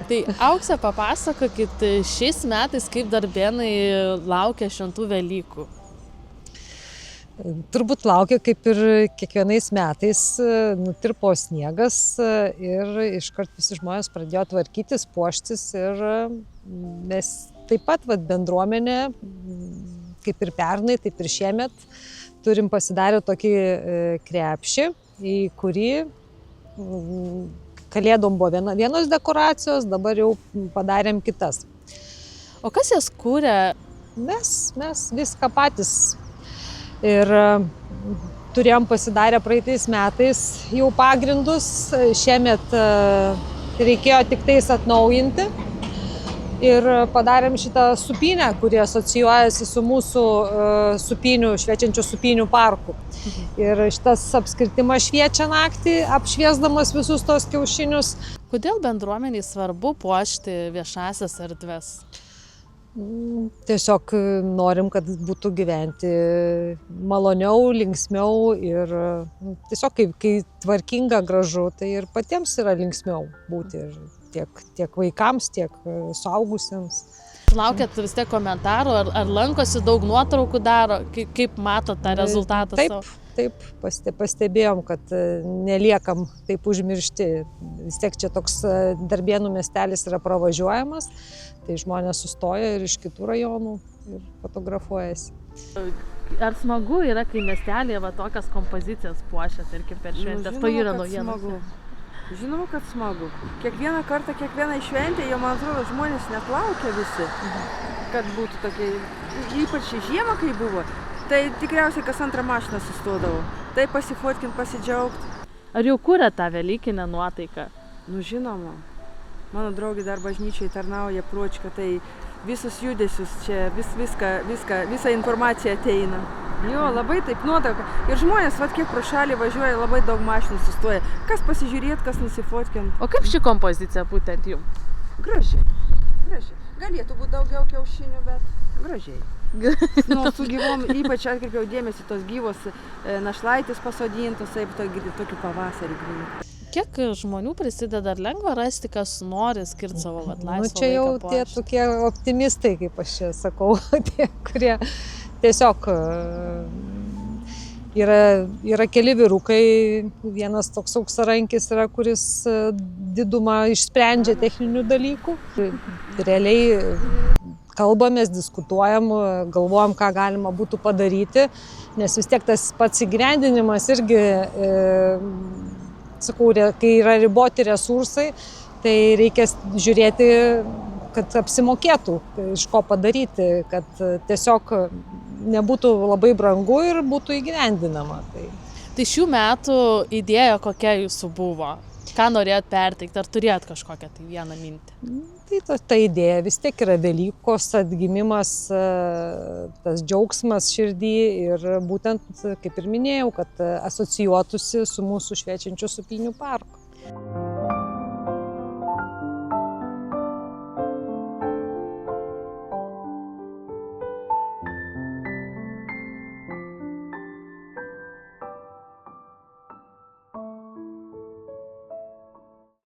Tai Aukse, papasakokit šiais metais, kaip darbėnai laukia šventų Velykų. Turbūt laukia, kaip ir kiekvienais metais, nutirpo sniegas ir iškart visi žmonės pradėjo tvarkytis, puoštis ir mes taip pat bendruomenė, kaip ir pernai, taip ir šiemet, turim pasidarę tokį krepšį, į kurį kalėdom buvo vienos dekoracijos, dabar jau padarėm kitas. O kas jas kūrė? Mes viską patys. Ir turėjom pasidarę praeitais metais jau pagrindus, šiemet reikėjo tik tais atnaujinti ir padarėm šitą supynę, kuri asocijuojasi su mūsų supynių, šviečiančių supynių parku. Ir šitas apskritimas šviečia naktį, apšviesdamas visus tos kiaušinius. Kodėl bendruomeniai svarbu puošti viešasias erdves? Tiesiog norim, kad būtų gyventi maloniau, linksmiau ir tiesiog kai tvarkinga, gražu, tai ir patiems yra linksmiau būti tiek vaikams, tiek suaugusiems. Laukiat vis tiek komentarų, ar lankosi, daug nuotraukų daro, kaip matot tą rezultatą savo? Taip, pastebėjom, kad neliekam taip užmiršti. Vis tiek čia toks Darbėnų miestelis yra pravažiuojamas, tai žmonės sustoja ir iš kitų rajonų ir fotografuojasi. Ar smagu yra, kai miestelėje tokias kompozicijas puošia, tarkim, per šventės? Pajūrio naujienos. Žinoma, kad smagu. Kiekvieną kartą, kiekvieną šventę, jau man atrodo, žmonės net laukia visi, kad būtų tokie, ypač žiemą, kai buvo. Tai tikriausiai kas antrą mašiną sustodavo. Tai pasifotkint, pasidžiaugt. Ar jau kuria tą velykinę nuotaiką? Nu žinoma. Mano draugė dar bažnyčiai tarnauja Pročka, tai visus judesius čia, visa informacija ateina. Jo, labai taip nuotaka. Ir žmonės, kiek pro šalį važiuoja, labai daug mašinų sustoja. Kas pasižiūrėt, kas nusifotkint. O kaip ši kompozicija būtent jums? Gražiai. Galėtų būti daugiau kiaušinių, bet gražiai. Nu, su gyvom, ypač atkreipiau dėmesį, tos gyvos našlaitės pasodintos, taip tokiu pavasarį grįžti. Kiek žmonių prisideda, ar lengva rasti, kas nori skirti savo laisvą laiką? Čia jau tie tokie optimistai, kaip aš čia sakau, tie, kurie tiesiog yra keli vyrukai, vienas toks auksarankis yra, kuris didumą išsprendžia techninių dalykų. Realiai kalbamės, diskutuojam, galvojam, ką galima būtų padaryti, nes vis tiek tas pats įgyvendinimas irgi, sakau, kai yra riboti resursai, tai reikia žiūrėti, kad apsimokėtų, iš ko padaryti, kad tiesiog nebūtų labai brangu ir būtų įgyvendinama. Tai šių metų idėja kokia jūsų buvo? Ką norėjot perteikti? Ar turėjot kažkokią tai vieną mintį? Tai ta idėja vis tiek yra Velykos atgimimas, tas džiaugsmas širdį ir būtent, kaip ir minėjau, kad asocijuotųsi su mūsų šviečiančiu supynių parku.